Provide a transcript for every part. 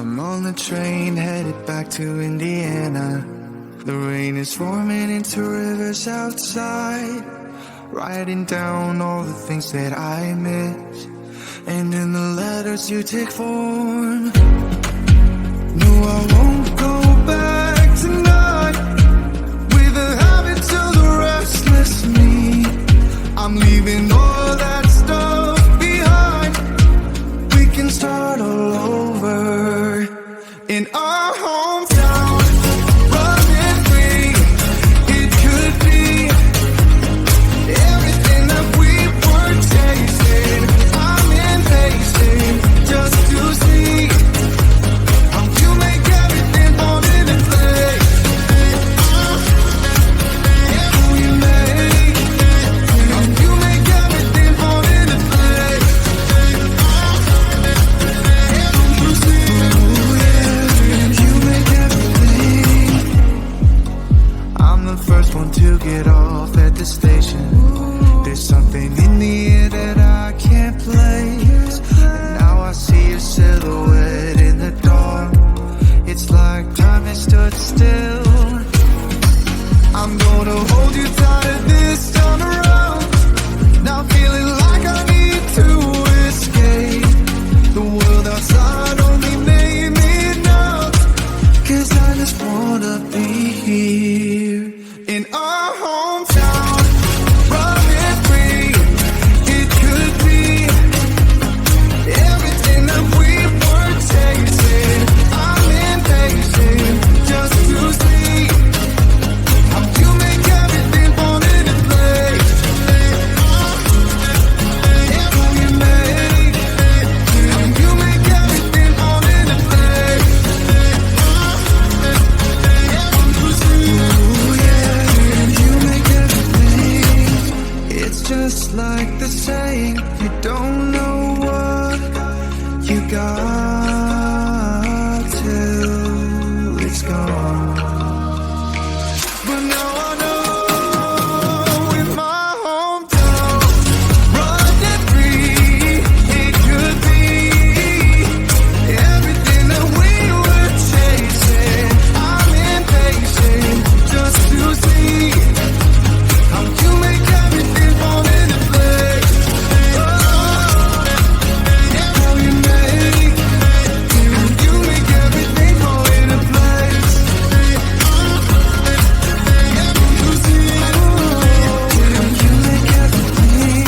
I'm on the train headed back to Indiana. The rain is forming into rivers outside, writing down all the things that I miss, and in the letters you take form. No, I won't go back tonight with the habits of the restless me. I'm leaving all that stuff behind. We can start all over in our hometown. Running free, it could be everything that we were chasing. I'm impatient just to see how you make everything fall into place. How you make everything fall into place. You make everything. I'm the first one to get off at the station. There's something in the air that I can't place. And now I see your silhouette in the dark. It's like time has stood still. I'm gonna hold you tighter this time around. Now feeling like I need to escape. The world outside only made me numb. 'Cause I just wanna be here in our hometown. Running free, it could be everything that we were chasing. I'm impatient just to see how you make everything fall into place. How you make everything fall into place. Ooh, yeah, you make everything. It's just like the saying, you don't know what you got till it's gone. But now I know in my hometown, running free, it could be everything that we were chasing. I'm impatient just to see how you make everything fall into place. How you make everything fall into place. You make everything.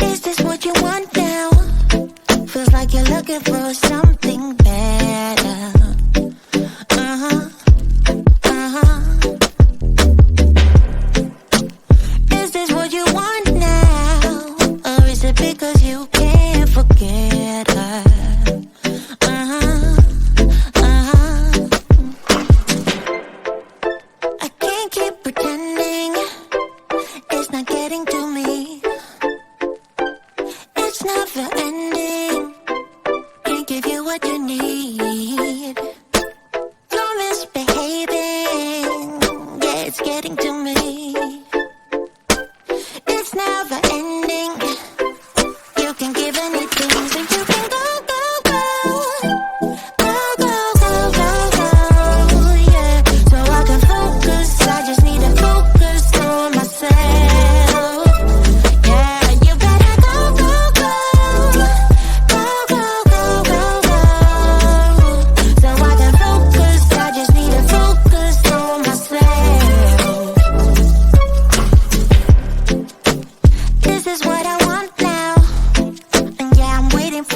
Is this what you want now? Feels like you're looking for something better. Is this what you want now? Or is it because you can't forget her? I can't keep pretending it's not getting to me. It's never ending. Can't give you what you need. You're misbehaving. Yeah, it's getting to me. It's never ending. You can give anything, so you can go, go, go. Go, go, go, go, go. Yeah, so I can focus. I just need to focus on myself. Yeah, you better go, go, go. Go, go, go, go, go. So I can focus. I just need to focus on myself. This is what I want now. And yeah, I'm waiting for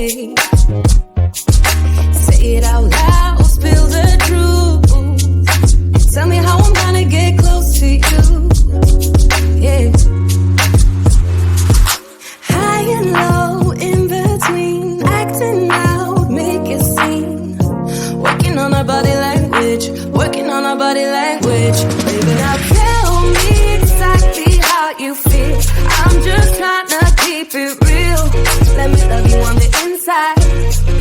baby. Say it out loud, spill the truth. Tell me how I'm gonna get close to you. Yeah. High and low, in between, acting out, make a scene. Working on our body language, working on our body language. Baby, now tell me exactly how you feel. I'm just trying to keep it real. Let me love you on the inside,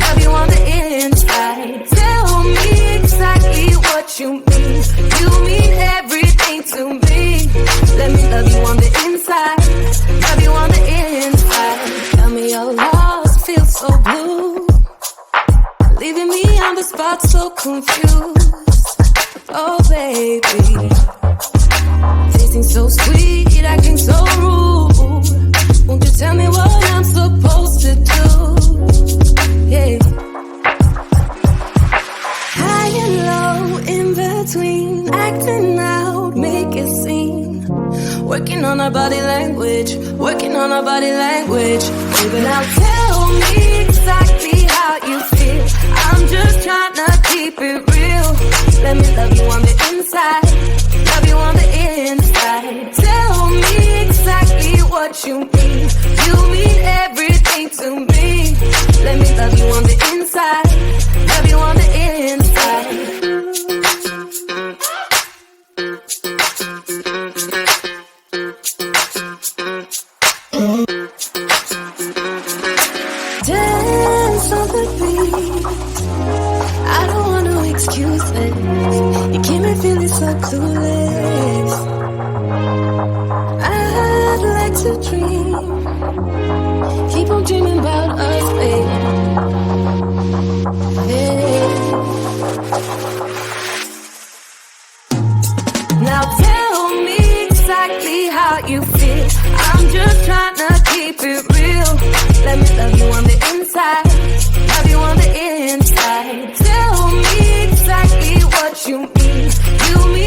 love you on the inside. Tell me exactly what you mean. You mean everything to me. Let me love you on the inside, love you on the inside. Tell me you're lost, feel so blue, leaving me on the spot so confused. Oh baby, tasting so sweet, acting so rude. Won't you tell me what I'm supposed to do? Yeah. High and low, in between, acting out, make a scene. Working on our body language, working on our body language. Baby, now tell me exactly how you feel. I'm just trying to keep it real. Let me love you on the inside, love you on the inside. Tell me exactly what you mean. You mean everything to me. Let me love you on the inside, love you on the inside. Dance on the beat, I don't want no excuses. You keep me feeling so clueless. I'd like to dream, keep on dreaming about us, baby. Yeah. Now tell me exactly how you feel. I'm just trying to keep it real. Let me love you on the inside, love you on the inside. Tell me exactly what you mean. You mean